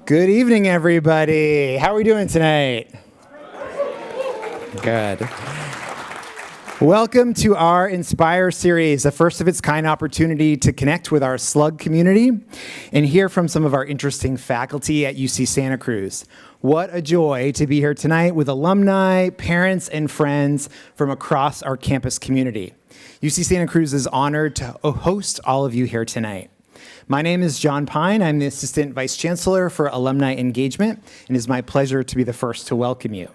Good evening, everybody. How are we doing tonight? Good. Welcome to our Inspire series, a first of its kind opportunity to connect with our slug community and hear from some of our interesting faculty at UC Santa Cruz. What a joy to be here tonight with alumni, parents, and friends from across our campus community. UC Santa Cruz is honored to host all of you here tonight. My name is John Pine. I'm the Assistant Vice Chancellor for Alumni Engagement, and it is my pleasure to be the first to welcome you.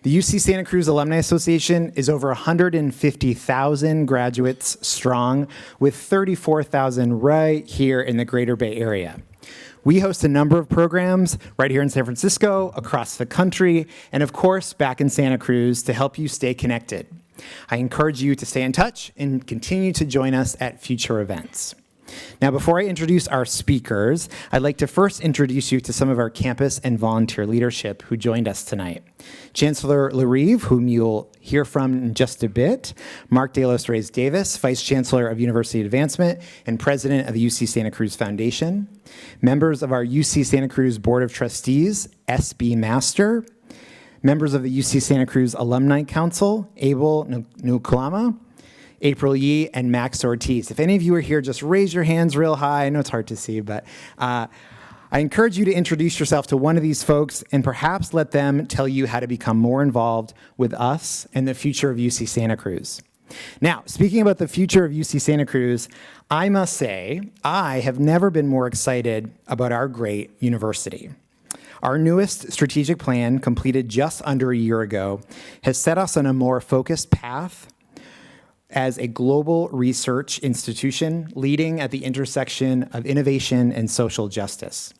The UC Santa Cruz Alumni Association is over 150,000 graduates strong, with 34,000 right here in the Greater Bay Area. We host a number of programs right here in San Francisco, across the country, and of course, back in Santa Cruz to help you stay connected. I encourage you to stay in touch and continue to join us at future events. Now, before I introduce our speakers, I'd like to first introduce you to some of our campus and volunteer leadership who joined us tonight. Chancellor Larive, whom you'll hear from in just a bit, Mark De Los Reyes Davis, Vice Chancellor of University Advancement and President of the UC Santa Cruz Foundation, members of our UC Santa Cruz Board of Trustees, SB Master, members of the UC Santa Cruz Alumni Council, Abel Nuklama, April Yee, and Max Ortiz. If any of you are here, just raise your hands real high. I know it's hard to see, but I encourage you to introduce yourself to one of these folks and perhaps let them tell you how to become more involved with us and the future of UC Santa Cruz. Now, speaking about the future of UC Santa Cruz, I must say I have never been more excited about our great university. Our newest strategic plan, completed just under a year ago, has set us on a more focused path as a global research institution leading at the intersection of innovation and social justice.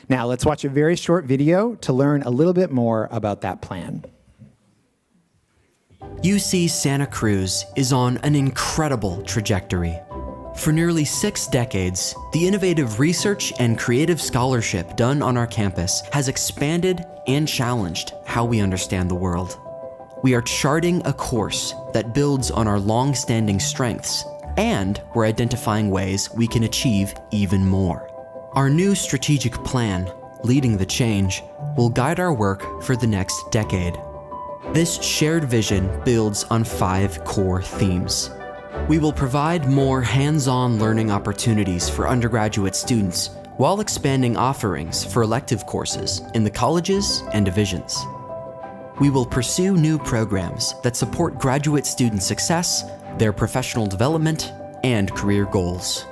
Now, let's watch a very short video to learn a little bit more about that plan. UC Santa Cruz is on an incredible trajectory. For nearly 6 decades, the innovative research and creative scholarship done on our campus has expanded and challenged how we understand the world. We are charting a course that builds on our long-standing strengths, and we're identifying ways we can achieve even more. Our new strategic plan, Leading the Change, will guide our work for the next decade. This shared vision builds on 5 core themes. We will provide more hands-on learning opportunities for undergraduate students while expanding offerings for elective courses in the colleges and divisions. We will pursue new programs that support graduate student success, their professional development, and career goals.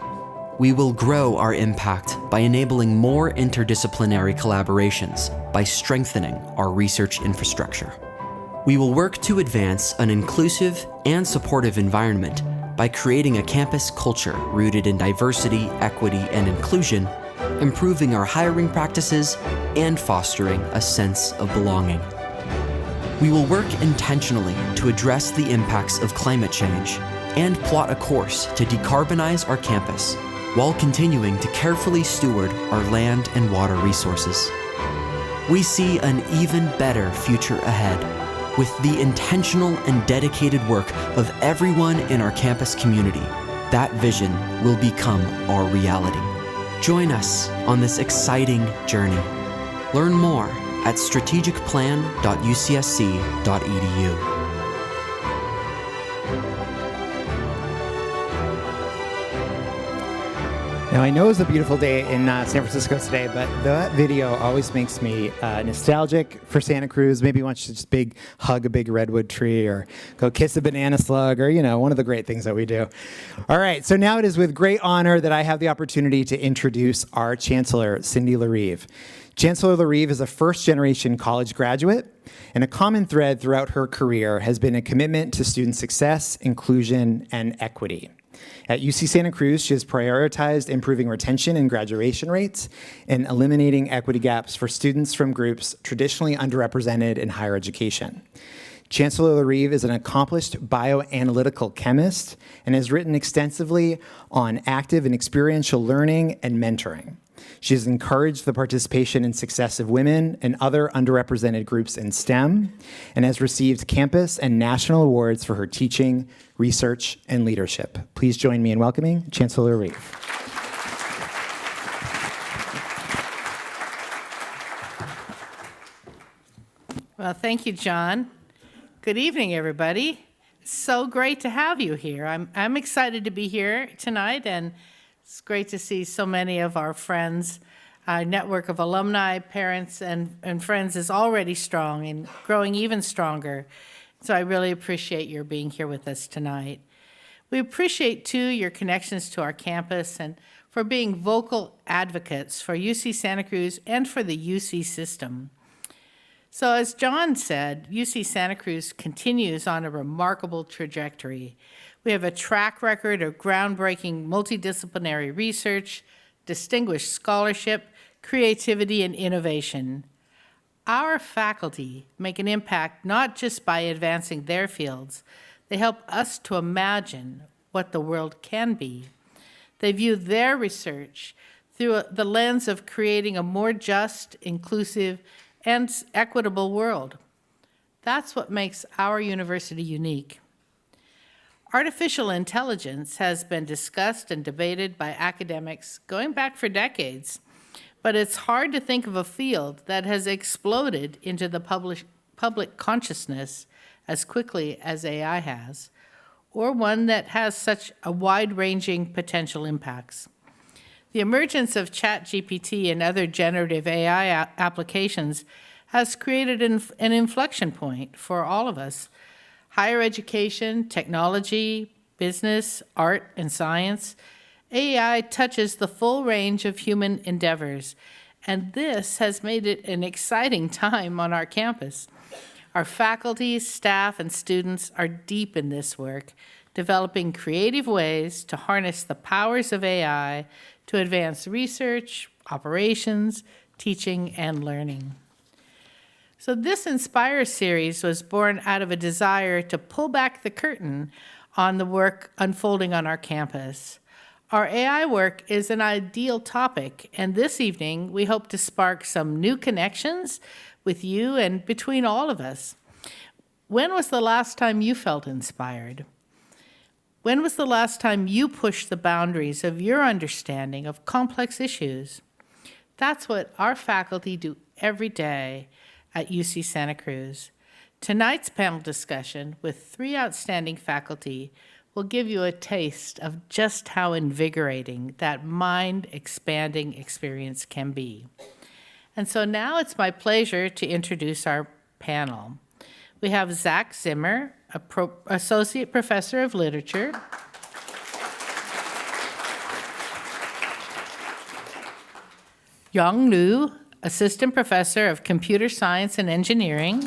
We will grow our impact by enabling more interdisciplinary collaborations by strengthening our research infrastructure. We will work to advance an inclusive and supportive environment by creating a campus culture rooted in diversity, equity, and inclusion, improving our hiring practices, and fostering a sense of belonging. We will work intentionally to address the impacts of climate change and plot a course to decarbonize our campus while continuing to carefully steward our land and water resources. We see an even better future ahead with the intentional and dedicated work of everyone in our campus community. That vision will become our reality. Join us on this exciting journey. Learn more at strategicplan.ucsc.edu. Now, I know it's a beautiful day in San Francisco today, but that video always makes me nostalgic for Santa Cruz. Maybe you want to just hug a big redwood tree or go kiss a banana slug or, one of the great things that we do. All right, so now it is with great honor that I have the opportunity to introduce our Chancellor, Cindy Larive. Chancellor Larive is a first-generation college graduate, and a common thread throughout her career has been a commitment to student success, inclusion, and equity. At UC Santa Cruz, she has prioritized improving retention and graduation rates and eliminating equity gaps for students from groups traditionally underrepresented in higher education. Chancellor Larive is an accomplished bioanalytical chemist and has written extensively on active and experiential learning and mentoring. She has encouraged the participation and success of women and other underrepresented groups in STEM and has received campus and national awards for her teaching, research, and leadership. Please join me in welcoming Chancellor Larive. Well, thank you, John. Good evening, everybody. It's so great to have you here. I'm excited to be here tonight, and it's great to see so many of our friends. Our network of alumni, parents, and friends is already strong and growing even stronger. So I really appreciate your being here with us tonight. We appreciate, too, your connections to our campus and for being vocal advocates for UC Santa Cruz and for the UC system. So as John said, UC Santa Cruz continues on a remarkable trajectory. We have a track record of groundbreaking multidisciplinary research, distinguished scholarship, creativity, and innovation. Our faculty make an impact not just by advancing their fields, they help us to imagine what the world can be. They view their research through the lens of creating a more just, inclusive, and equitable world. That's what makes our university unique. Artificial intelligence has been discussed and debated by academics going back for decades, but it's hard to think of a field that has exploded into the public consciousness as quickly as AI has, or one that has such a wide-ranging potential impacts. The emergence of ChatGPT and other generative AI applications has created an inflection point for all of us. Higher education, technology, business, art, and science, AI touches the full range of human endeavors, and this has made it an exciting time on our campus. Our faculty, staff, and students are deep in this work, developing creative ways to harness the powers of AI to advance research, operations, teaching, and learning. So this Inspire series was born out of a desire to pull back the curtain on the work unfolding on our campus. Our AI work is an ideal topic, and this evening we hope to spark some new connections with you and between all of us. When was the last time you felt inspired? When was the last time you pushed the boundaries of your understanding of complex issues? That's what our faculty do every day at UC Santa Cruz. Tonight's panel discussion with 3 outstanding faculty will give you a taste of just how invigorating that mind-expanding experience can be. And so now it's my pleasure to introduce our panel. We have Zach Zimmer, Associate Professor of Literature. Yang Liu, Assistant Professor of Computer Science and Engineering.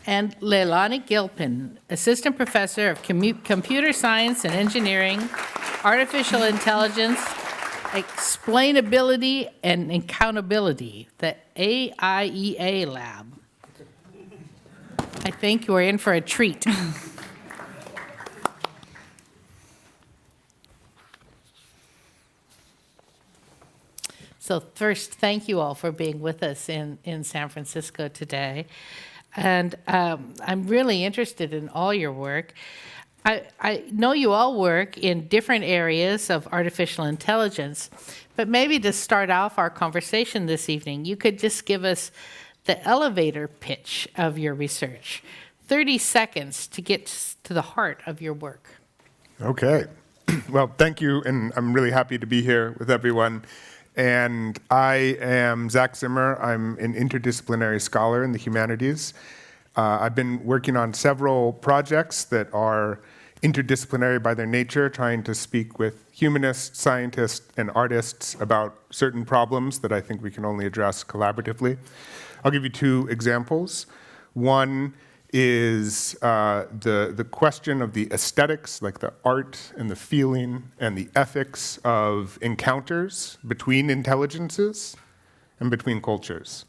And Leilani Gilpin, Assistant Professor of Computer Science and Engineering, Artificial Intelligence, Explainability, and Accountability, the AIEA lab. I think we're in for a treat. So first, thank you all for being with us in San Francisco today. And I'm really interested in all your work. I know you all work in different areas of artificial intelligence, but maybe to start off our conversation this evening, you could just give us the elevator pitch of your research. 30 seconds to get to the heart of your work. Okay. Well, thank you, and I'm really happy to be here with everyone. And I am Zach Zimmer. I'm an interdisciplinary scholar in the humanities. I've been working on several projects that are interdisciplinary by their nature, trying to speak with humanists, scientists, and artists about certain problems that I think we can only address collaboratively. I'll give you 2 examples. One is the question of the aesthetics, like the art and the feeling and the ethics of encounters between intelligences and between cultures.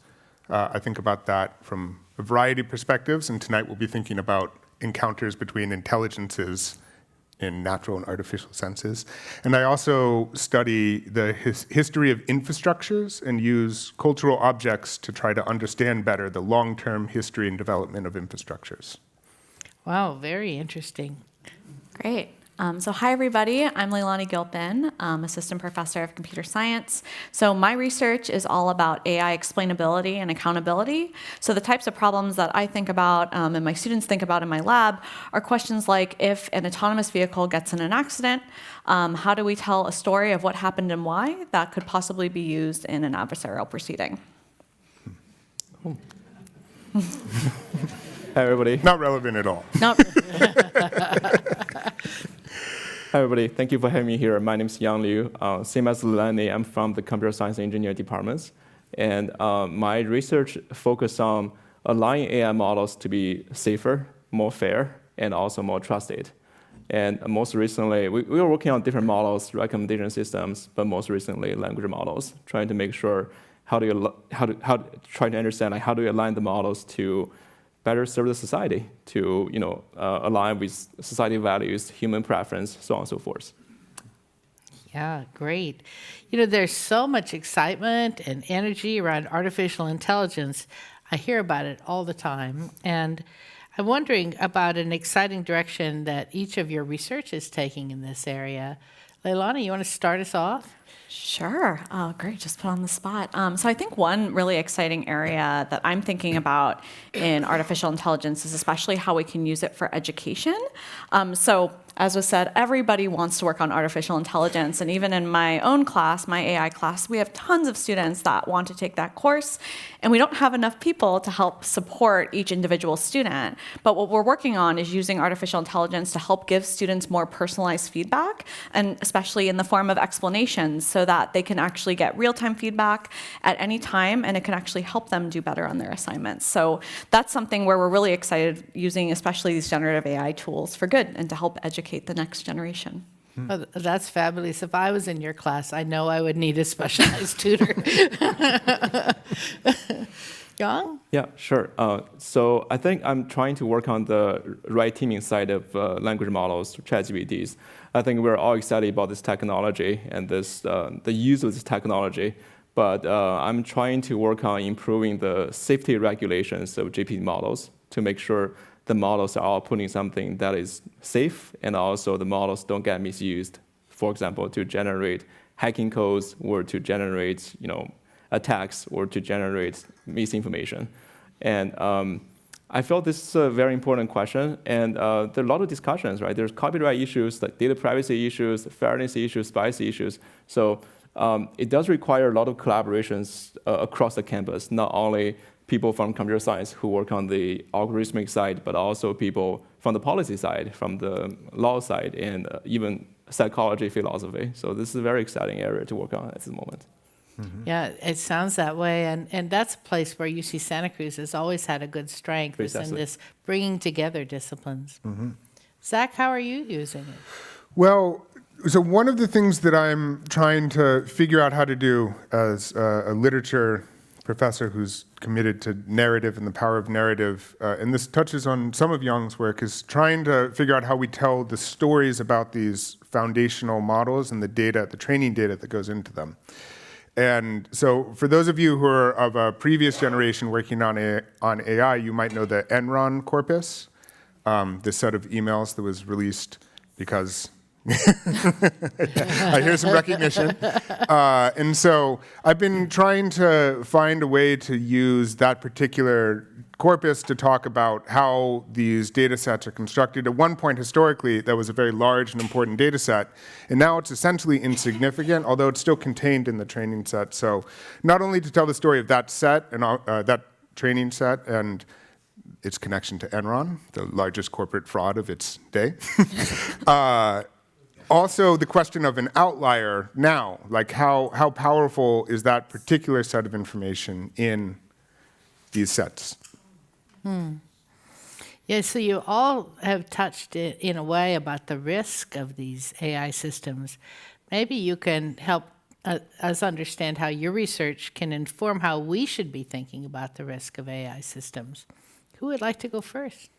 I think about that from a variety of perspectives, and tonight we'll be thinking about encounters between intelligences in natural and artificial senses. And I also study the history of infrastructures and use cultural objects to try to understand better the long-term history and development of infrastructures. Wow, very interesting. Great. So hi, everybody. I'm Leilani Gilpin, Assistant Professor of Computer Science. So my research is all about AI explainability and accountability. So the types of problems that I think about and my students think about in my lab are questions like, if an autonomous vehicle gets in an accident, how do we tell a story of what happened and why that could possibly be used in an adversarial proceeding? Hi, everybody. Not relevant at all. Nope. Hi, everybody. Thank you for having me here. My name is Yang Liu. Same as Leilani, I'm from the Computer Science Engineer departments. And my research focused on allowing AI models to be safer, more fair, and also more trusted. And most recently, we were working on different models, recommendation systems, but most recently, language models, trying to make sure try to understand how do we align the models to better serve the society, to align with society values, human preference, so on and so forth. Yeah, great. There's so much excitement and energy around artificial intelligence. I hear about it all the time. And I'm wondering about an exciting direction that each of your research is taking in this area. Leilani, you want to start us off? Sure. Oh, great. Just put on the spot. So I think one really exciting area that I'm thinking about in artificial intelligence is especially how we can use it for education. So as was said, everybody wants to work on artificial intelligence. And even in my own class, my AI class, we have tons of students that want to take that course. And we don't have enough people to help support each individual student. But what we're working on is using artificial intelligence to help give students more personalized feedback, and especially in the form of explanations, so that they can actually get real-time feedback at any time, and it can actually help them do better on their assignments. So that's something where we're really excited using especially these generative AI tools for good and to help educate the next generation. Oh, that's fabulous. If I was in your class, I know I would need a specialized tutor. Yang? Yeah, sure. So I think I'm trying to work on the right teaming side of language models, ChatGPTs. I think we're all excited about this technology and the use of this technology, but I'm trying to work on improving the safety regulations of GPT models to make sure the models are all putting something that is safe, and also the models don't get misused, for example, to generate hacking codes or to generate attacks or to generate misinformation. And I felt this is a very important question, and there are a lot of discussions, right? There's copyright issues, like data privacy issues, fairness issues, bias issues. So it does require a lot of collaborations across the campus, not only people from computer science who work on the algorithmic side, but also people from the policy side, from the law side, and even psychology, philosophy. So this is a very exciting area to work on at the moment. Mm-hmm. Yeah, it sounds that way, and that's a place where UC Santa Cruz has always had a good strength, is in this bringing together disciplines. Mm-hmm. Zach, how are you using it? Well, so one of the things that I'm trying to figure out how to do as a literature professor who's committed to narrative and the power of narrative, and this touches on some of Yang's work, is trying to figure out how we tell the stories about these foundational models and the data, the training data that goes into them. And so for those of you who are of a previous generation working on AI, you might know the Enron corpus, this set of emails that was released because I hear some recognition. And so I've been trying to find a way to use that particular corpus to talk about how these data sets are constructed. At one point, historically, that was a very large and important data set, and now it's essentially insignificant, although it's still contained in the training set. So not only to tell the story of that set and that training set and its connection to Enron, the largest corporate fraud of its day, also the question of an outlier now, like how powerful is that particular set of information in these sets? Yeah, so you all have touched it in a way about the risk of these AI systems. Maybe you can help us understand how your research can inform how we should be thinking about the risk of AI systems. Who would like to go first?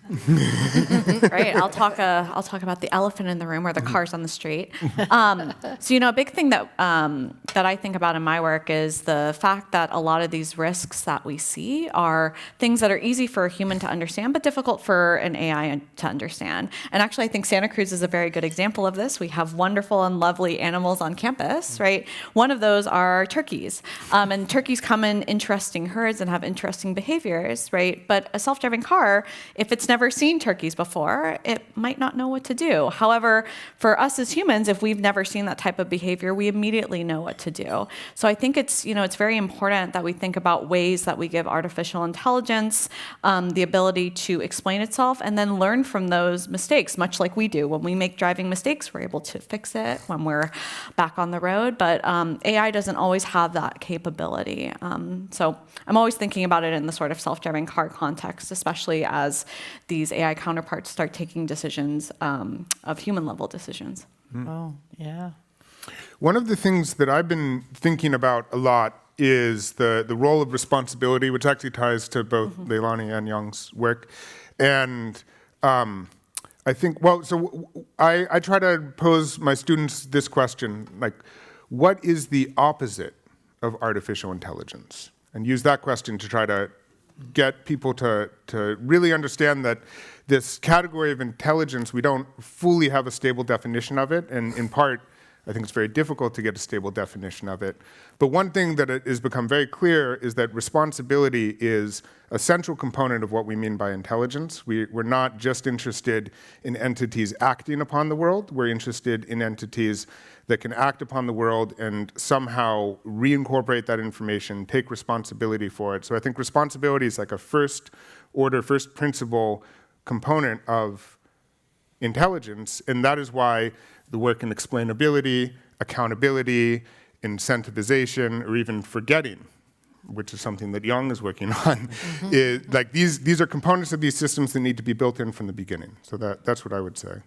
Great. I'll talk about the elephant in the room or the cars on the street. So a big thing that that I think about in my work is the fact that a lot of these risks that we see are things that are easy for a human to understand, but difficult for an AI to understand. And actually, I think Santa Cruz is a very good example of this. We have wonderful and lovely animals on campus, right? One of those are turkeys. And turkeys come in interesting herds and have interesting behaviors, right? But a self-driving car, if it's never seen turkeys before, it might not know what to do. However, for us as humans, if we've never seen that type of behavior, we immediately know what to do. So I think it's very important that we think about ways that we give artificial intelligence the ability to explain itself and then learn from those mistakes, much like we do. When we make driving mistakes, we're able to fix it when we're back on the road. But AI doesn't always have that capability. So I'm always thinking about it in the sort of self-driving car context, especially as these AI counterparts start taking decisions of human-level decisions. Oh, yeah. One of the things that I've been thinking about a lot is the role of responsibility, which actually ties to both Leilani and Young's work. And I think, I try to pose my students this question, like, what is the opposite of artificial intelligence? And use that question to try to get people to really understand that this category of intelligence, we don't fully have a stable definition of it, and in part, I think it's very difficult to get a stable definition of it. But one thing that has become very clear is that responsibility is a central component of what we mean by intelligence. We're not just interested in entities acting upon the world. We're interested in entities that can act upon the world and somehow reincorporate that information, take responsibility for it. So I think responsibility is like a first order, first principle component of intelligence, and that is why the work in explainability, accountability, incentivization, or even forgetting, which is something that Young is working on, is, like these are components of these systems that need to be built in from the beginning. So that's what I would say.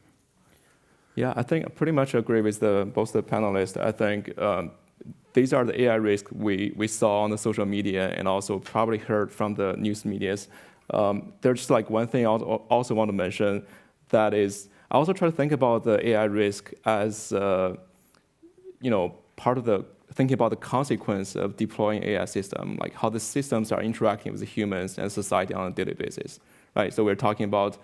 Yeah, I think I pretty much agree with both the panelists. I think these are the AI risks we saw on the social media and also probably heard from the news medias. There's just like one thing I also want to mention, that is, I also try to think about the AI risk as, part of the thinking about the consequence of deploying AI system, like how the systems are interacting with the humans and society on a daily basis, right? So we're talking about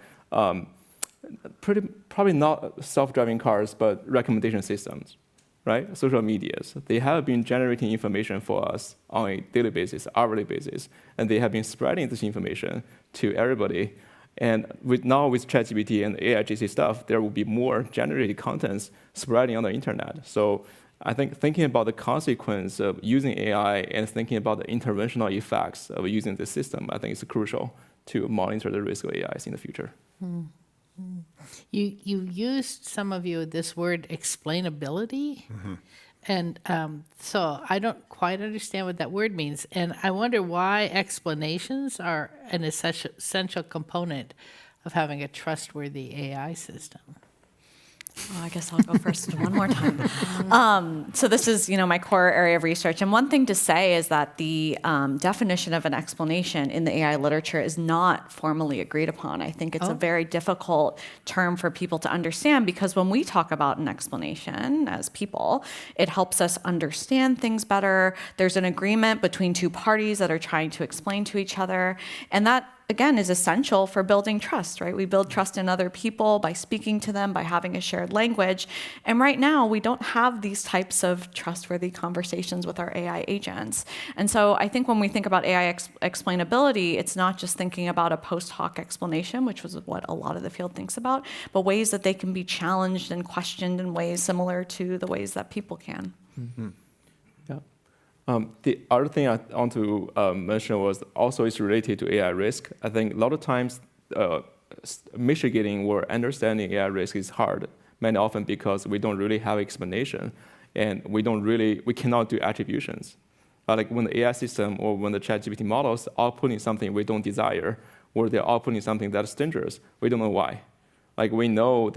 probably not self-driving cars, but recommendation systems, right? Social medias, they have been generating information for us on a daily basis, hourly basis, and they have been spreading this information to everybody. And now with ChatGPT and AIGC stuff, there will be more generated contents spreading on the internet. So I think thinking about the consequence of using AI and thinking about the interventional effects of using this system, I think is crucial to monitor the risk of AIs in the future. You used, some of you, this word explainability. And so I don't quite understand what that word means. And I wonder why explanations are an essential component of having a trustworthy AI system. Well, I guess I'll go first one more time. So this is, my core area of research. And one thing to say is that the definition of an explanation in the AI literature is not formally agreed upon. I think it's a very difficult term for people to understand, because when we talk about an explanation as people, it helps us understand things better. There's an agreement between two parties that are trying to explain to each other. And that, again, is essential for building trust, right? We build trust in other people by speaking to them, by having a shared language. And right now, we don't have these types of trustworthy conversations with our AI agents. And so I think when we think about AI explainability, it's not just thinking about a post hoc explanation, which was what a lot of the field thinks about, but ways that they can be challenged and questioned in ways similar to the ways that people can. The other thing I want to mention was also is related to AI risk. I think a lot of times mitigating or understanding AI risk is hard, many often because we don't really have explanation, and we cannot do attributions. Like when the AI system or when the ChatGPT models are outputting something we don't desire, or they're outputting something that's dangerous, we don't know why. Like we know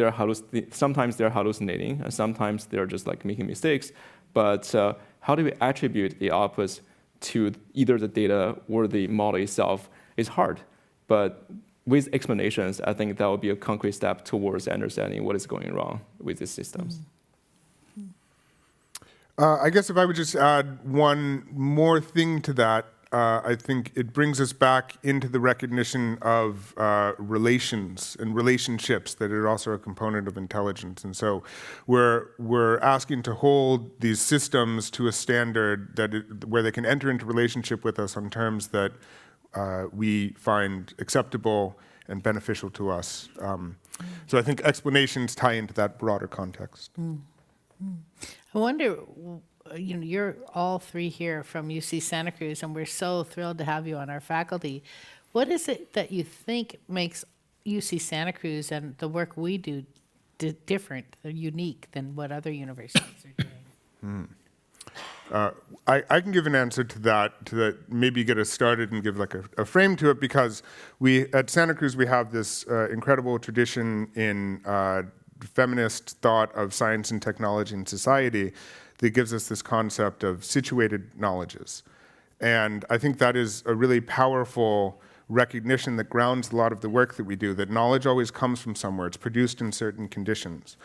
sometimes they're hallucinating, and sometimes they're just like making mistakes, but how do we attribute the outputs to either the data or the model itself is hard. But with explanations, I think that would be a concrete step towards understanding what is going wrong with these systems. I guess if I would just add one more thing to that, I think it brings us back into the recognition of relations and relationships that are also a component of intelligence. And so we're asking to hold these systems to a standard where they can enter into relationship with us on terms that we find acceptable and beneficial to us. So I think explanations tie into that broader context. I wonder, you're all three here from UC Santa Cruz, and we're so thrilled to have you on our faculty. What is it that you think makes UC Santa Cruz and the work we do different, unique than what other universities are doing? I can give an answer to that, maybe get us started and give like a frame to it, because at Santa Cruz we have this incredible tradition in feminist thought of science and technology and society that gives us this concept of situated knowledges. And I think that is a really powerful recognition that grounds a lot of the work that we do, that knowledge always comes from somewhere. It's produced in certain conditions.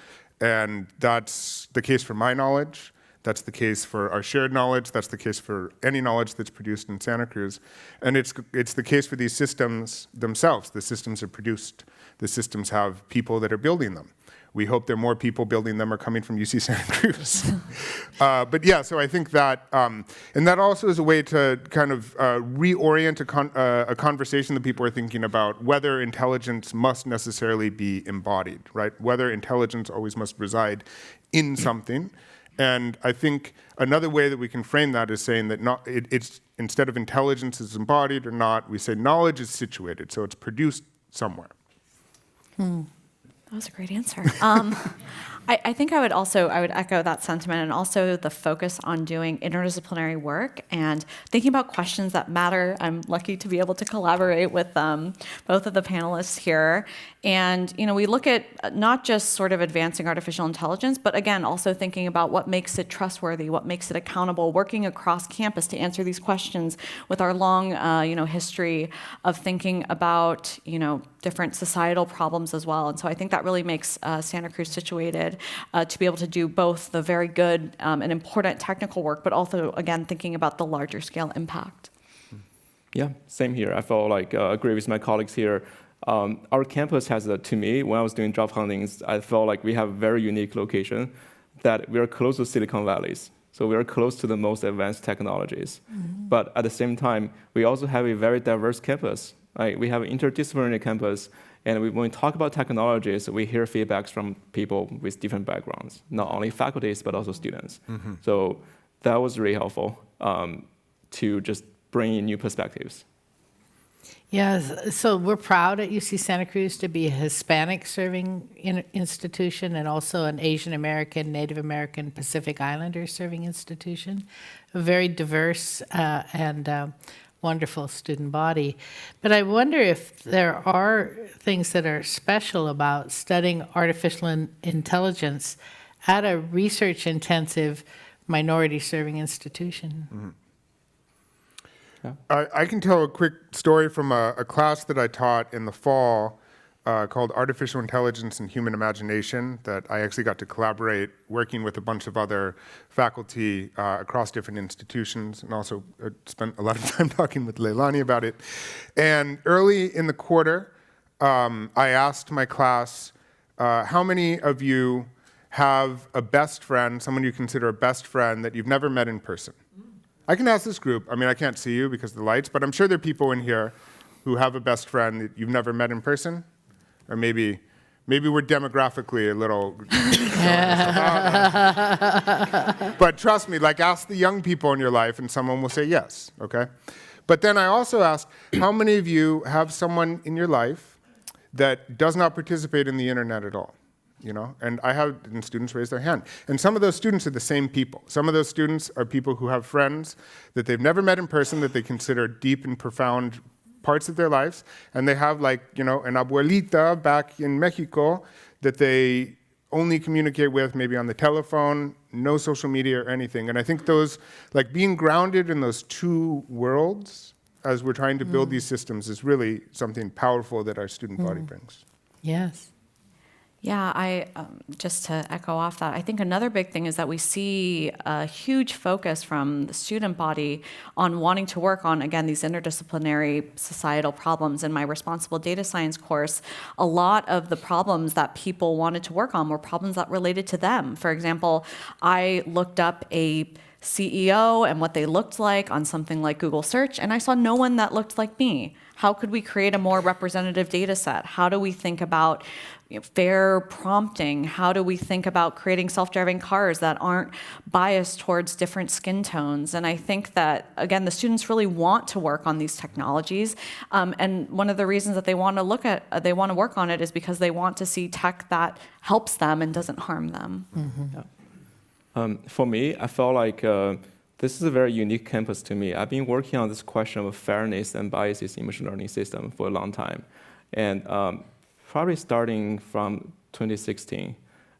And that's the case for my knowledge. That's the case for our shared knowledge. That's the case for any knowledge that's produced in Santa Cruz. And it's the case for these systems themselves. The systems are produced. The systems have people that are building them. We hope there are more people building them are coming from UC Santa Cruz. But yeah, so I think that, and that also is a way to kind of reorient a conversation that people are thinking about whether intelligence must necessarily be embodied, right? Whether intelligence always must reside in something. And I think another way that we can frame that is saying that it's instead of intelligence is embodied or not, we say knowledge is situated, so it's produced somewhere. That was a great answer. I think I would echo that sentiment, and also the focus on doing interdisciplinary work and thinking about questions that matter. I'm lucky to be able to collaborate with both of the panelists here. And we look at not just sort of advancing artificial intelligence, but again, also thinking about what makes it trustworthy, what makes it accountable, working across campus to answer these questions with our long history of thinking about different societal problems as well. And so I think that really makes Santa Cruz situated to be able to do both the very good and important technical work, but also, again, thinking about the larger scale impact. Yeah, same here. I feel like agree with my colleagues here. Our campus has, to me, when I was doing job huntings, I felt like we have a very unique location, that we are close to Silicon Valleys. So we are close to the most advanced technologies. Mm-hmm. But at the same time, we also have a very diverse campus. Right? We have an interdisciplinary campus, and when we talk about technologies, we hear feedbacks from people with different backgrounds, not only faculties, but also students. Mm-hmm. So that was really helpful to just bring in new perspectives. Yeah, so we're proud at UC Santa Cruz to be a Hispanic-serving institution and also an Asian American, Native American, Pacific Islander-serving institution. A very diverse and wonderful student body. But I wonder if there are things that are special about studying artificial intelligence at a research-intensive, minority-serving institution. Mm-hmm. I can tell a quick story from a class that I taught in the fall called Artificial Intelligence and Human Imagination, that I actually got to collaborate working with a bunch of other faculty across different institutions, and also spent a lot of time talking with Leilani about it. And early in the quarter, I asked my class, how many of you have a best friend, someone you consider a best friend that you've never met in person? I can ask this group. I mean, I can't see you because of the lights, but I'm sure there are people in here who have a best friend that you've never met in person. Or maybe we're demographically a little... But trust me, like, ask the young people in your life and someone will say yes, okay? But then I also asked, how many of you have someone in your life that does not participate in the internet at all? And and students raise their hand. And some of those students are the same people. Some of those students are people who have friends that they've never met in person, that they consider deep and profound parts of their lives. And they have an abuelita back in Mexico that they only communicate with maybe on the telephone, no social media or anything. And I think those, like being grounded in those two worlds as we're trying to build these systems is really something powerful that our student body brings. Yes. Yeah, just to echo off that, I think another big thing is that we see a huge focus from the student body on wanting to work on, again, these interdisciplinary societal problems. In my responsible data science course, a lot of the problems that people wanted to work on were problems that related to them. For example, I looked up a CEO and what they looked like on something like Google Search, and I saw no one that looked like me. How could we create a more representative data set? How do we think about fair prompting? How do we think about creating self-driving cars that aren't biased towards different skin tones? And I think that, again, the students really want to work on these technologies. And one of the reasons that they want to work on it is because they want to see tech that helps them and doesn't harm them. Yeah. For me, I felt like this is a very unique campus to me. I've been working on this question of fairness and biases in machine learning system for a long time. And probably starting from 2016.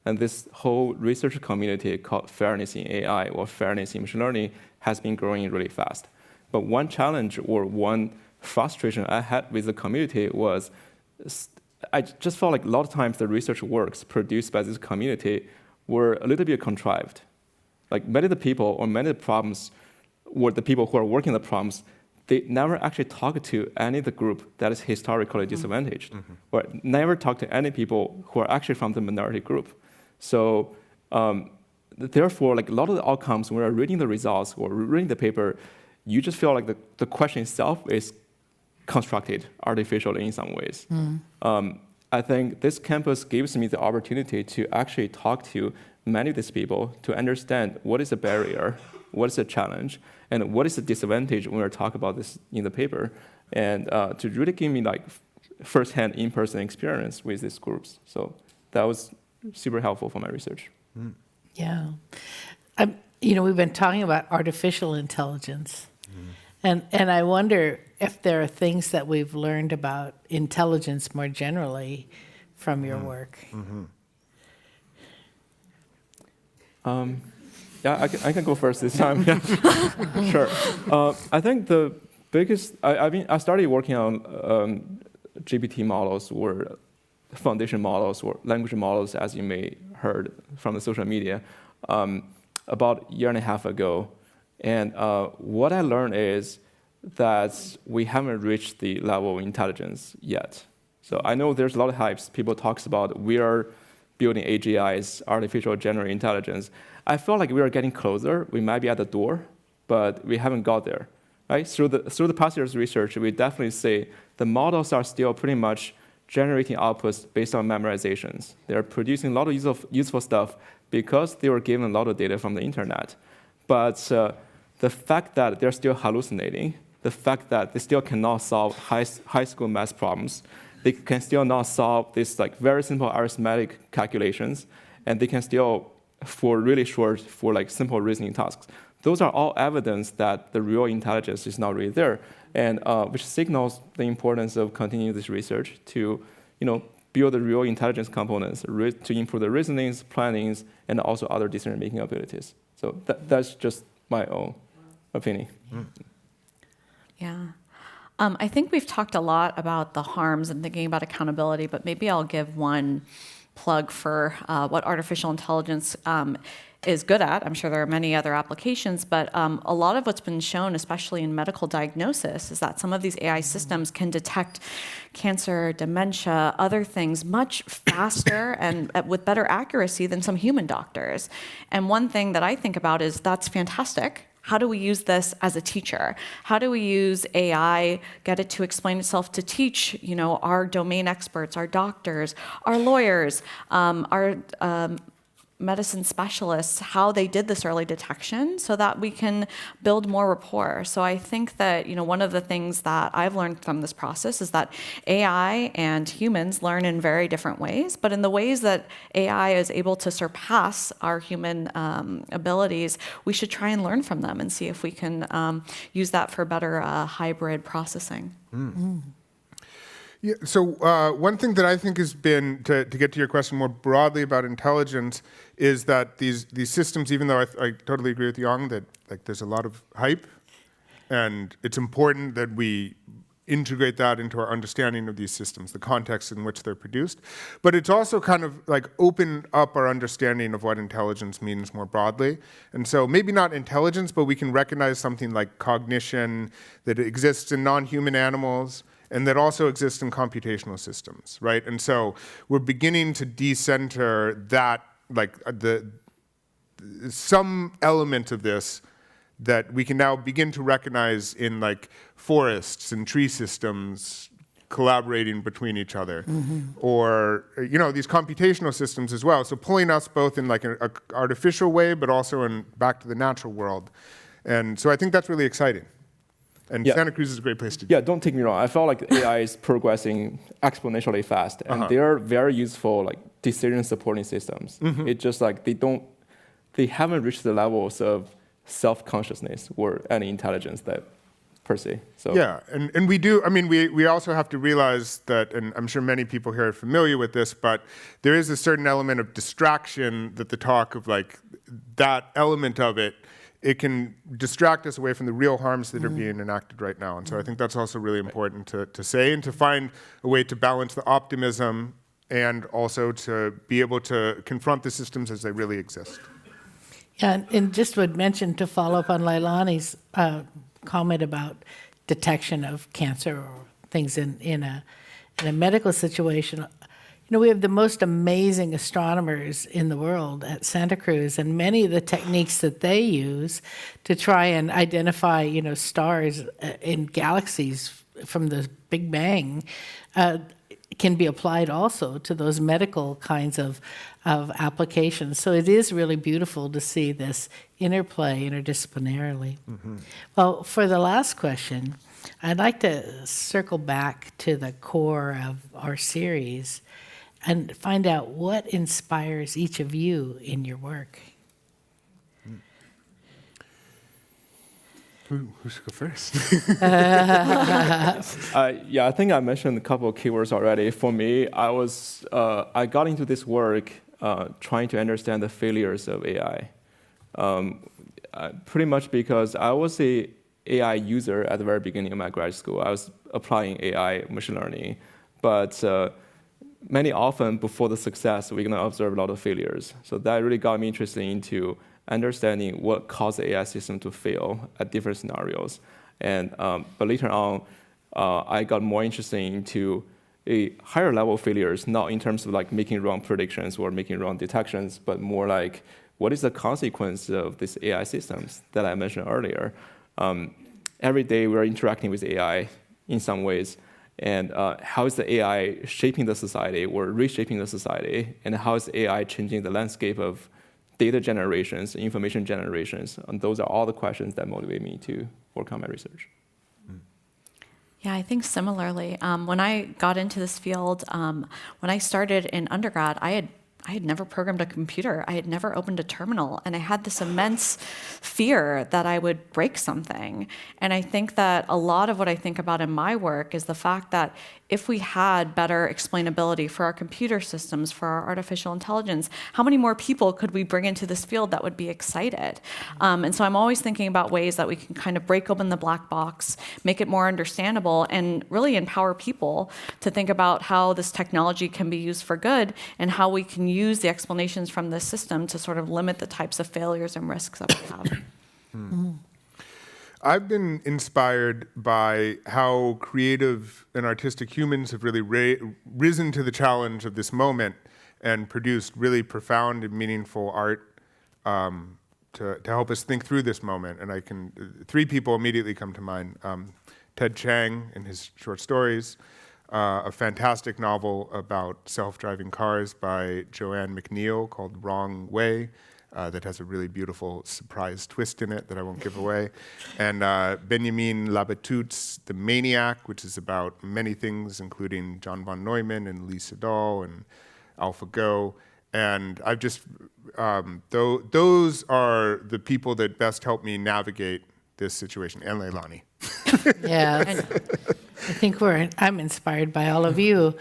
And this whole research community called fairness in AI or fairness in machine learning has been growing really fast. But one challenge or one frustration I had with the community was I just felt like a lot of times the research works produced by this community were a little bit contrived. Like many of the people or many of the problems or the people who are working the problems, they never actually talk to any of the group that is historically disadvantaged, or never talk to any people who are actually from the minority group. So therefore, like a lot of the outcomes when we're reading the results or reading the paper, you just feel like the question itself is constructed artificially in some ways. I think this campus gives me the opportunity to actually talk to many of these people to understand what is the barrier, what is the challenge, and what is the disadvantage when we're talking about this in the paper, and to really give me like firsthand in-person experience with these groups. So that was super helpful for my research. Yeah. We've been talking about artificial intelligence, and I wonder if there are things that we've learned about intelligence more generally from your work. Yeah, I can go first this time. Yeah. Sure. I think the biggest, I started working on GPT models or foundation models or language models, as you may heard from the social media, about a year and a half ago. And what I learned is that we haven't reached the level of intelligence yet. So I know there's a lot of hypes. People talk about we are building AGIs, artificial general intelligence. I feel like we are getting closer. We might be at the door, but we haven't got there. Right? Through the past year's research, we definitely say the models are still pretty much generating outputs based on memorizations. They're producing a lot of useful stuff because they were given a lot of data from the internet. But the fact that they're still hallucinating, the fact that they still cannot solve high school math problems, they can still not solve these like very simple arithmetic calculations, and they can still for like simple reasoning tasks. Those are all evidence that the real intelligence is not really there, and which signals the importance of continuing this research to, build the real intelligence components to improve the reasonings, plannings, and also other decision-making abilities. So that's just my own opinion. Yeah. I think we've talked a lot about the harms and thinking about accountability, but maybe I'll give one plug for what artificial intelligence is good at. I'm sure there are many other applications, but a lot of what's been shown, especially in medical diagnosis, is that some of these AI systems can detect cancer, dementia, other things much faster and with better accuracy than some human doctors. And one thing that I think about is that's fantastic. How do we use this as a teacher? How do we use AI, get it to explain itself to teach, our domain experts, our doctors, our lawyers, our medicine specialists, how they did this early detection so that we can build more rapport. So I think that, one of the things that I've learned from this process is that AI and humans learn in very different ways, but in the ways that AI is able to surpass our human abilities, we should try and learn from them and see if we can use that for better hybrid processing. Yeah, so one thing that I think has been, to get to your question more broadly about intelligence, is that these systems, even though I totally agree with Yang that there's a lot of hype, and it's important that we integrate that into our understanding of these systems, the context in which they're produced. But it's also kind of like opened up our understanding of what intelligence means more broadly. And so maybe not intelligence, but we can recognize something like cognition that exists in non-human animals and that also exists in computational systems, right? And so we're beginning to decenter that, like some element of this that we can now begin to recognize in like forests and tree systems collaborating between each other, or these computational systems as well. So pulling us both in like an artificial way, but also in back to the natural world. And so I think that's really exciting. And Santa Cruz is a great place to do. Yeah, don't take me wrong. I felt like AI is progressing exponentially fast, and they are very useful like decision supporting systems. It's just like they haven't reached the levels of self-consciousness or any intelligence that per se. So yeah, and we do, I mean, we also have to realize that, and I'm sure many people here are familiar with this, but there is a certain element of distraction that the talk of like that element of it can distract us away from the real harms that are being enacted right now. And so I think that's also really important to say, and to find a way to balance the optimism and also to be able to confront the systems as they really exist. Yeah, and just would mention, to follow up on Leilani's comment about detection of cancer or things in a medical situation. We have the most amazing astronomers in the world at Santa Cruz, and many of the techniques that they use to try and identify, stars in galaxies from the Big Bang can be applied also to those medical kinds of applications. So it is really beautiful to see this interplay interdisciplinarily. Well, for the last question, I'd like to circle back to the core of our series and find out what inspires each of you in your work. Who should go first? I think I mentioned a couple of keywords already. For me, I got into this work trying to understand the failures of AI. Pretty much because I was a AI user at the very beginning of my graduate school. I was applying AI machine learning, but many often before the success, we're going to observe a lot of failures. So that really got me interested into understanding what caused the AI system to fail at different scenarios. And but later on, I got more interested into a higher level failures, not in terms of like making wrong predictions or making wrong detections, but more like what is the consequence of these AI systems that I mentioned earlier. Every day we're interacting with AI in some ways, and how is the AI shaping the society or reshaping the society, and how is AI changing the landscape of data generations, information generations? And those are all the questions that motivate me to work on my research. Yeah, I think similarly. When I got into this field, when I started in undergrad, I had never programmed a computer. I had never opened a terminal, and I had this immense fear that I would break something. And I think that a lot of what I think about in my work is the fact that if we had better explainability for our computer systems, for our artificial intelligence, how many more people could we bring into this field that would be excited? And so I'm always thinking about ways that we can kind of break open the black box, make it more understandable, and really empower people to think about how this technology can be used for good and how we can use the explanations from this system to sort of limit the types of failures and risks that we have. I've been inspired by how creative and artistic humans have really risen to the challenge of this moment and produced really profound and meaningful art to help us think through this moment. And three people immediately come to mind. Ted Chiang and his short stories, a fantastic novel about self-driving cars by Joanne McNeill called Wrong Way, that has a really beautiful surprise twist in it that I won't give away. And Benjamin Labatut's The Maniac, which is about many things, including John von Neumann and Lee Sedol and AlphaGo. And I've just, those are the people that best help me navigate this situation, and Leilani. Yeah, I think I'm inspired by all of you.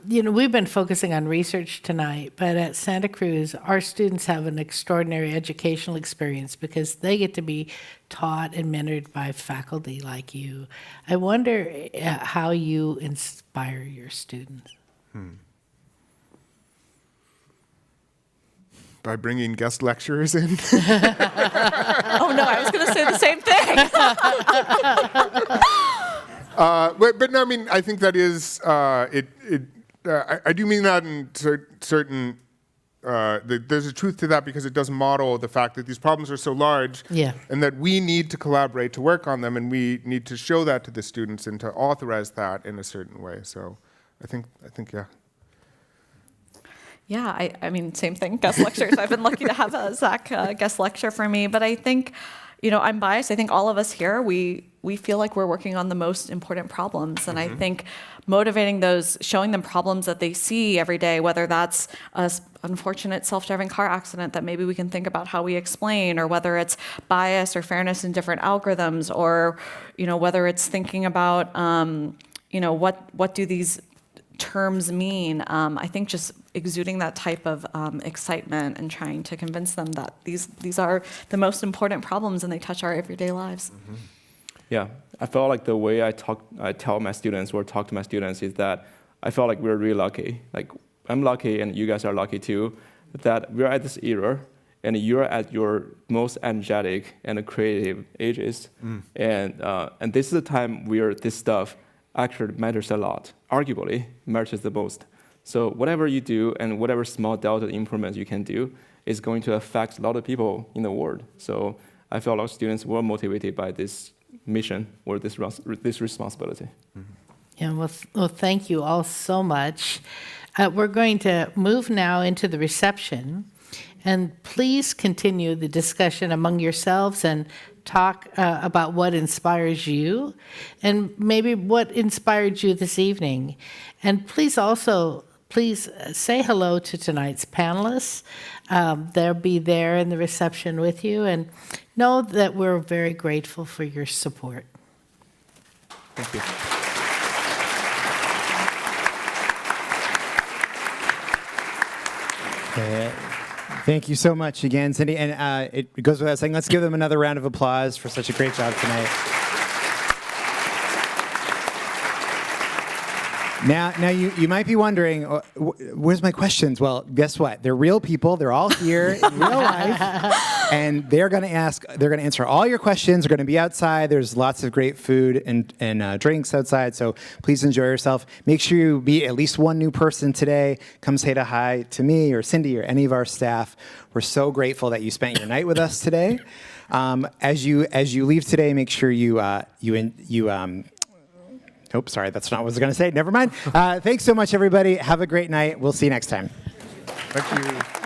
We've been focusing on research tonight, but at Santa Cruz, our students have an extraordinary educational experience because they get to be taught and mentored by faculty like you. I wonder how you inspire your students. By bringing guest lecturers in. Oh no, I was going to say the same thing. But no, I mean, I think that is, I do mean that in certain, there's a truth to that because it does model the fact that these problems are so large and that we need to collaborate to work on them, and we need to show that to the students and to authorize that in a certain way. So I think yeah. Yeah, I mean, same thing, guest lectures. I've been lucky to have Zach guest lecture for me, but I think, I'm biased. I think all of us here, we feel like we're working on the most important problems. And I think motivating those, showing them problems that they see every day, whether that's an unfortunate self-driving car accident that maybe we can think about how we explain, or whether it's bias or fairness in different algorithms, or, whether it's thinking about, what do these terms mean. I think just exuding that type of excitement and trying to convince them that these are the most important problems and they touch our everyday lives. Yeah, I felt like the way I tell my students or talk to my students is that I felt like we're really lucky. Like, I'm lucky and you guys are lucky too, that we're at this era and you're at your most energetic and creative ages. And this is a time where this stuff actually matters a lot, arguably matters the most. So whatever you do and whatever small delta improvements you can do is going to affect a lot of people in the world. So I felt our students were motivated by this mission or this responsibility. Yeah, well, thank you all so much. We're going to move now into the reception, and please continue the discussion among yourselves and talk about what inspires you and maybe what inspired you this evening. And please say hello to tonight's panelists. They'll be there in the reception with you, and know that we're very grateful for your support. Thank you. Thank you so much again, Cindy. And it goes without saying, let's give them another round of applause for such a great job tonight. Now you might be wondering, where's my questions? Well, guess what? They're real people. They're all here in real life, and they're going to answer all your questions. They're going to be outside. There's lots of great food and drinks outside, so please enjoy yourself. Make sure you meet at least one new person today. Come say hi to me or Cindy or any of our staff. We're so grateful that you spent your night with us today. As you leave today, make sure Oh, sorry, that's not what I was going to say. Never mind. Thanks so much, everybody. Have a great night. We'll see you next time. Thank you.